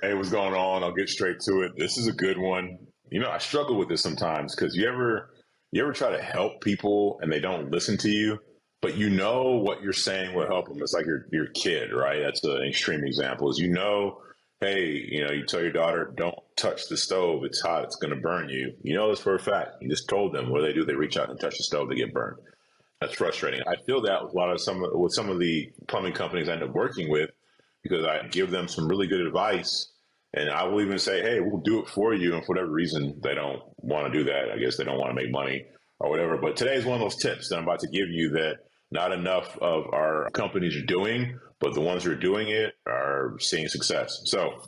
Hey, what's going on? I'll get straight to it. This is a good one. I struggle with this sometimes because you ever try to help people and they don't listen to you, but you know what you're saying will help them. It's like your kid, right? That's an extreme example. Is hey, you tell your daughter, don't touch the stove. It's hot. It's going to burn you. You know this for a fact. You just told them. What do? They reach out and touch the stove. They get burned. That's frustrating. I feel that with some of the plumbing companies I end up working with because I give them some really good advice. And I will even say, hey, we'll do it for you. And for whatever reason, they don't want to do that. I guess they don't want to make money or whatever. But today is one of those tips that I'm about to give you that not enough of our companies are doing, but the ones who are doing it are seeing success. So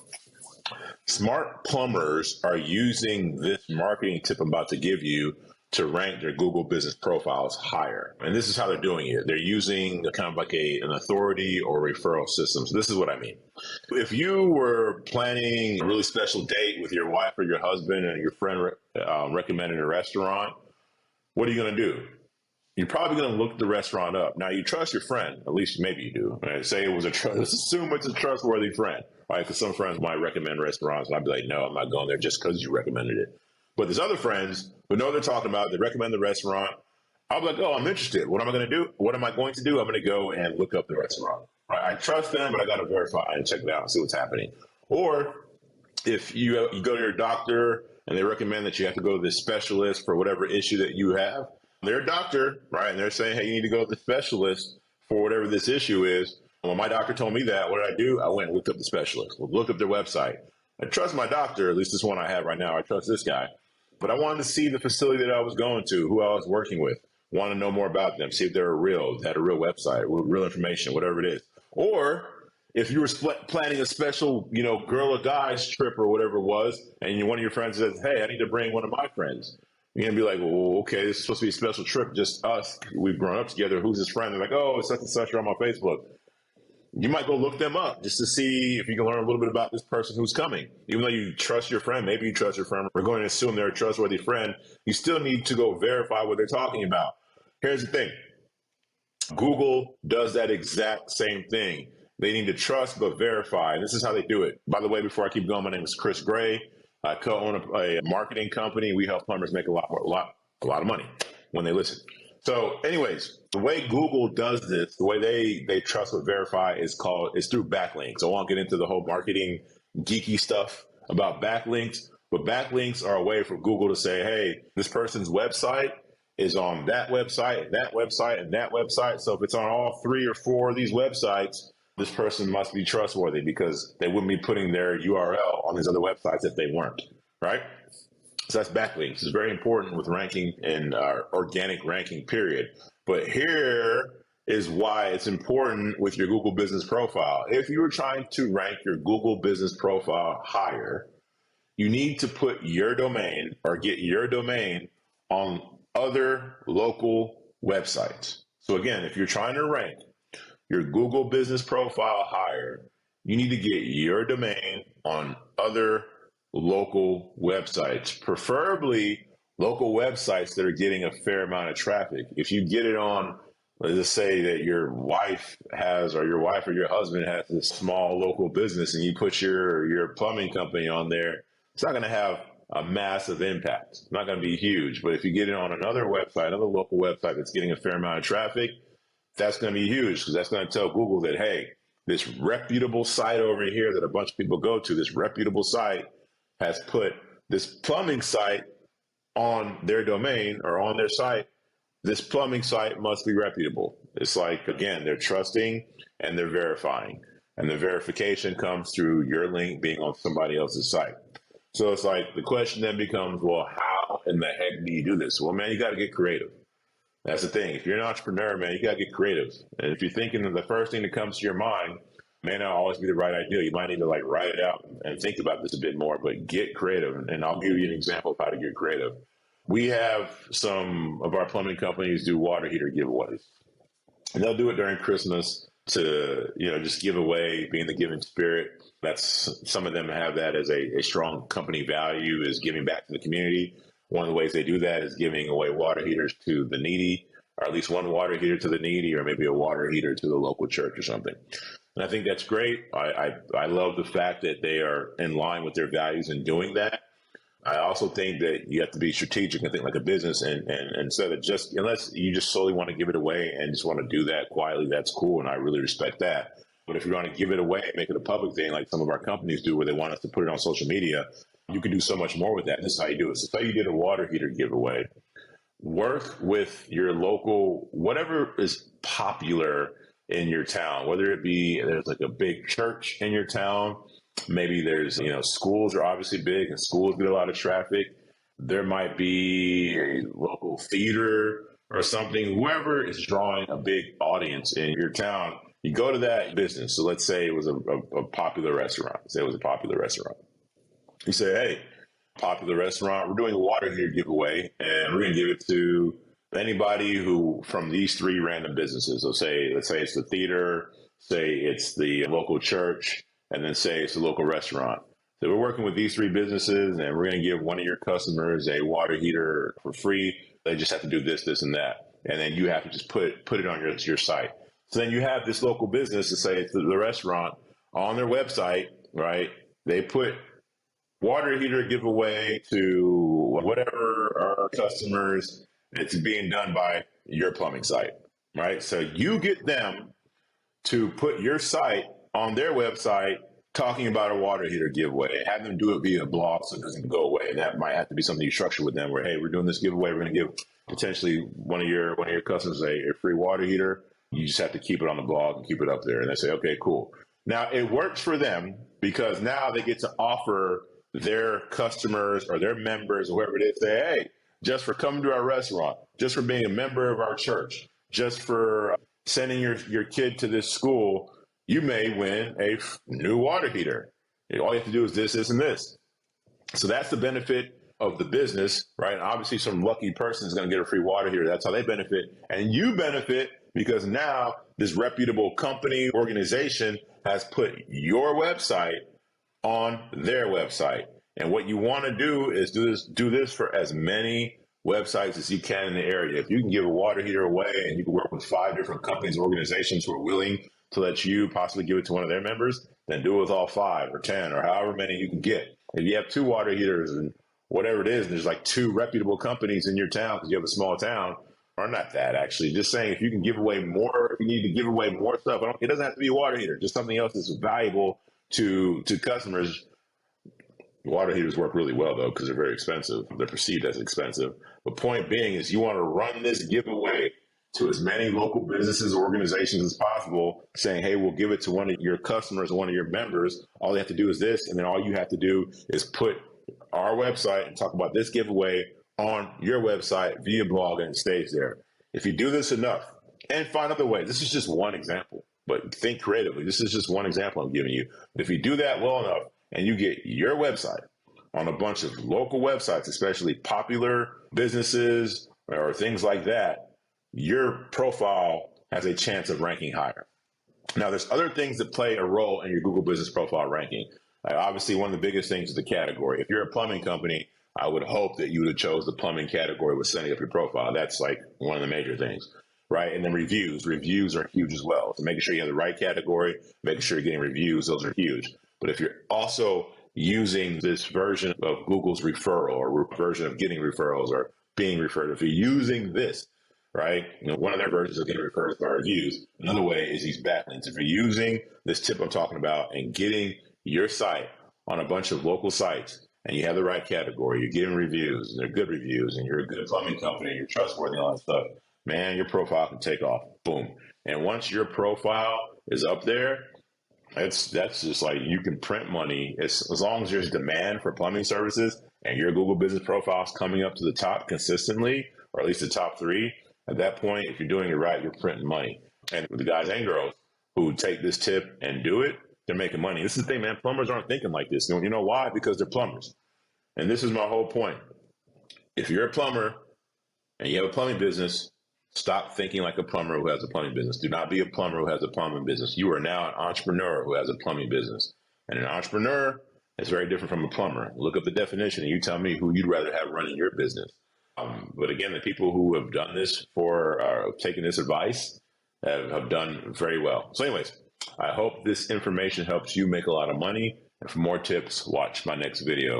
smart plumbers are using this marketing tip I'm about to give you to rank their Google business profiles higher. And this is how they're doing it. They're using kind of like an authority or referral system. So this is what I mean. If you were planning a really special date with your wife or your husband and your friend recommended a restaurant, what are you going to do? You're probably going to look the restaurant up. Now, you trust your friend. At least maybe you do. Right? Say it was let's assume it's a trustworthy friend, right? Because some friends might recommend restaurants, and I'd be like, no, I'm not going there just because you recommended it. But there's other friends who know what they're talking about. They recommend the restaurant. I'll be like, oh, I'm interested. What am I going to do? What am I going to do? I'm going to go and look up the restaurant. Right? I trust them, but I got to verify and check it out and see what's happening. Or if you go to your doctor and they recommend that you have to go to this specialist for whatever issue that you have, they're a doctor, right? And they're saying, hey, you need to go to the specialist for whatever this issue is. When my doctor told me that, what did I do? I went and looked up the specialist, looked up their website. I trust my doctor, at least this one I have right now. I trust this guy. But I wanted to see the facility that I was going to, who I was working with, want to know more about them, see if they're had a real website, real information, whatever it is. Or if you were planning a special, girl or guys trip or whatever it was, and one of your friends says, hey, I need to bring one of my friends. You're going to be like, well, okay, this is supposed to be a special trip, just us. We've grown up together. Who's his friend? They're like, oh, it's such and such on my Facebook. You might go look them up just to see if you can learn a little bit about this person who's coming. Even though you trust your friend, maybe you trust your friend, we're going to assume they're a trustworthy friend, you still need to go verify what they're talking about. Here's the thing. Google does that exact same thing. They need to trust but verify. And this is how they do it. By the way, before I keep going, my name is Chris Gray. I co-own a marketing company. We help plumbers make a lot of money when they listen. So anyways, the way Google does this, the way they trust but verify is through backlinks. I won't get into the whole marketing geeky stuff about backlinks, but backlinks are a way for Google to say, hey, this person's website is on that website, that website, and that website. So if it's on all 3 or 4 of these websites, this person must be trustworthy because they wouldn't be putting their URL on these other websites if they weren't, right? So that's backlinks. It's very important with ranking and organic ranking, period. But here is why it's important with your Google business profile. If you were trying to rank your Google business profile higher, you need to put your domain or get your domain on other local websites. So again, if you're trying to rank your Google business profile higher, you need to get your domain on other local websites, preferably local websites that are getting a fair amount of traffic. If you get it on, let's just say that your wife or your husband has this small local business and you put your plumbing company on there, it's not going to have a massive impact. It's not going to be huge. But if you get it on another website, another local website that's getting a fair amount of traffic, that's going to be huge because that's going to tell Google that, hey, this reputable site over here that a bunch of people go to, this reputable site has put this plumbing site on their domain or on their site. This plumbing site must be reputable. It's like, again, they're trusting and they're verifying. And the verification comes through your link being on somebody else's site. So it's like the question then becomes, well, how in the heck do you do this? Well, man, you got to get creative. That's the thing. If you're an entrepreneur, man, you got to get creative. And if you're thinking of the first thing that comes to your mind, may not always be the right idea. You might need to write it out and think about this a bit more, but get creative. And I'll give you an example of how to get creative. We have some of our plumbing companies do water heater giveaways. And they'll do it during Christmas to, just give away, be in the giving spirit. Some of them have that as a strong company value, is giving back to the community. One of the ways they do that is giving away water heaters to the needy, or at least one water heater to the needy, or maybe a water heater to the local church or something. And I think that's great. I love the fact that they are in line with their values in doing that. I also think that you have to be strategic and think like a business, and instead of just, unless you just solely want to give it away and just want to do that quietly, that's cool. And I really respect that. But if you're going to give it away and make it a public thing, like some of our companies do, where they want us to put it on social media, you can do so much more with that. This is how you do it. So, say you did a water heater giveaway. Work with your local, whatever is popular in your town, whether it be there's like a big church in your town. Maybe there's, schools are obviously big and schools get a lot of traffic. There might be a local theater or something, whoever is drawing a big audience in your town, you go to that business. So let's say it was a popular restaurant. Say it was a popular restaurant. You say, hey, popular restaurant, we're doing a water heater giveaway, and we're going to give it to anybody who from these three random businesses. So let's say it's the theater, say it's the local church, and then say it's the local restaurant. So we're working with these three businesses, and we're going to give one of your customers a water heater for free. They just have to do this, this, and that, and then you have to just put it on your site. So then you have this local business, to say it's the restaurant, on their website, right? They put water heater giveaway to whatever our customers. It's being done by your plumbing site, right? So you get them to put your site on their website talking about a water heater giveaway, and have them do it via blog so it doesn't go away. And that might have to be something you structure with them, where, hey, we're doing this giveaway. We're going to give potentially one of your customers a free water heater. You just have to keep it on the blog and keep it up there. And they say, okay, cool. Now it works for them because now they get to offer their customers or their members or whoever it is, say, hey, just for coming to our restaurant, just for being a member of our church, just for sending your kid to this school, you may win a new water heater. All you have to do is this, this, and this. So that's the benefit of the business, right? And obviously some lucky person is going to get a free water heater. That's how they benefit. And you benefit because now this reputable company, organization has put your website on their website. And what you want to do is do this for as many websites as you can in the area. If you can give a water heater away and you can work with 5 different companies, organizations who are willing to let you possibly give it to one of their members, then do it with all 5 or 10 or however many you can get. If you have 2 water heaters and whatever it is, and there's like 2 reputable companies in your town because you have a small town, or not that actually, just saying if you can give away more, if you need to give away more stuff, it doesn't have to be a water heater, just something else that's valuable to customers. Water heaters work really well though because they're very expensive. They're perceived as expensive. But point being is you want to run this giveaway to as many local businesses or organizations as possible, saying, hey, we'll give it to one of your customers or one of your members. All you have to do is this, and then all you have to do is put our website and talk about this giveaway on your website via blog, and it stays there. If you do this enough and find other ways, this is just one example, but think creatively. This is just one example I'm giving you. If you do that well enough and you get your website on a bunch of local websites, especially popular businesses or things like that, your profile has a chance of ranking higher. Now, there's other things that play a role in your Google Business Profile ranking. Obviously, one of the biggest things is the category. If you're a plumbing company, I would hope that you would have chose the plumbing category with setting up your profile. That's like one of the major things, right? And then reviews. Reviews are huge as well. So making sure you have the right category, making sure you're getting reviews, those are huge. But if you're also using this version of Google's referral or version of getting referrals or being referred, if you're using this, right? One of their versions of getting referred by reviews. Another way is these backlinks. If you're using this tip I'm talking about and getting your site on a bunch of local sites and you have the right category, you're getting reviews and they're good reviews and you're a good plumbing company, you're trustworthy and all that stuff, man, your profile can take off. Boom. And once your profile is up there, that's just like you can print money as long as there's demand for plumbing services and your Google Business Profile is coming up to the top consistently, or at least the top 3. At that point, if you're doing it right, you're printing money. And the guys and girls who take this tip and do it, they're making money. This is the thing, man. Plumbers aren't thinking like this. You know why? Because they're plumbers. And this is my whole point. If you're a plumber and you have a plumbing business, stop thinking like a plumber who has a plumbing business. Do not be a plumber who has a plumbing business. You are now an entrepreneur who has a plumbing business. And an entrepreneur is very different from a plumber. Look up the definition and you tell me who you'd rather have running your business. But again, the people who have done this taken this advice have done very well. So anyways, I hope this information helps you make a lot of money. And for more tips, watch my next video.